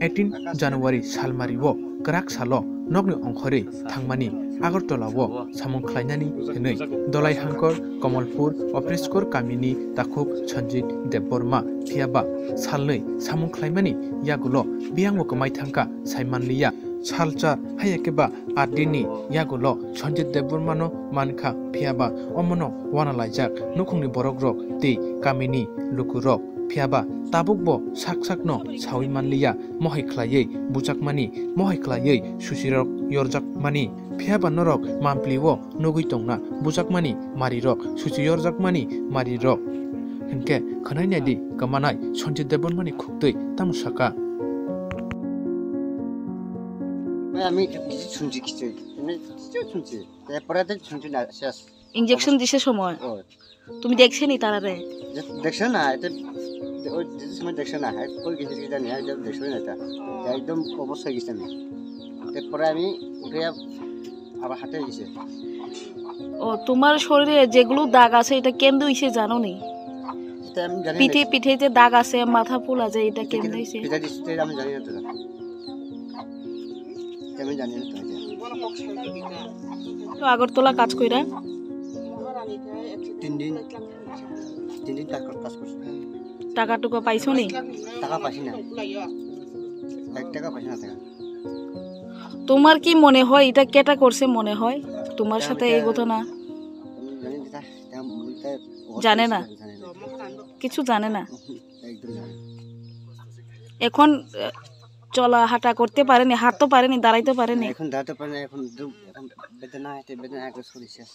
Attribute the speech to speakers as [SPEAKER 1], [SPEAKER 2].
[SPEAKER 1] 18 January salmariwo krak salo nokni ongkhori thangmani Agartalawo samung khlainani henei Dolai Hangkor Kamalpur Opriskor Kamini Takhuk Sanjit Deborma phiaba salnei samung khlaimani yagulo biangmo kamai thangka saimanliya salcha hayakeba adini yagulo Sanjit Debormano mankha phiaba omono wanalaijak nukhungni borokrok tei Kamini lukurok phiaba tabukbo sakno sawi manliya mohai khlaiei bujakmani mohai khlaiei susirok yorjakmani phiaba norok mampliwo nugui tongna bujakmani marirok susi yorjakmani marirok hinke khanainadi kamanai Sanjit Debormani khukdei tamusaka
[SPEAKER 2] আমি শুনছি কিছু শুনছি তারপরে শুনছি না শেষ
[SPEAKER 3] injection দিছে সময় তুমি দেখছেনি তারারে
[SPEAKER 2] দেখছ না এটা ওই সময় দেখছ না কই গেছে কি জানি একদম দেখছ না এটা একদম অবশ্যই গেছে আমি তারপরে আমি উঠে আবার হাতে গেছে
[SPEAKER 3] ও তোমার শরীরে যেগুলো দাগ আছে এটা কেমনে হইছে জানো নি
[SPEAKER 2] এটা আমি জানি
[SPEAKER 3] পিঠে পিঠে যে দাগ আছে মাথা ফুলা যায় এটা কেমনে হইছে
[SPEAKER 2] এটা দিতে আমি জানি না তো আমি জানি না
[SPEAKER 3] তো আগরতলা কাজ কইরা
[SPEAKER 2] 3 দিন কাজ করছি
[SPEAKER 3] টাকা টুকা পাইছো নি
[SPEAKER 2] টাকা পাইছি না 1 টাকা পাইছি না টাকা
[SPEAKER 3] তোমার কি মনে হয় এটা কেটা করছে মনে হয় তোমার সাথে এই ঘটনা জানে না কিছু জানে না এখন চলা হাঁটা করতে পারেনি হাঁটতে পারেনি দাঁড়াইতে পারেনি
[SPEAKER 2] এখন দাঁড়াতে পারে না এখন বেদনা একটু শরীর শেষ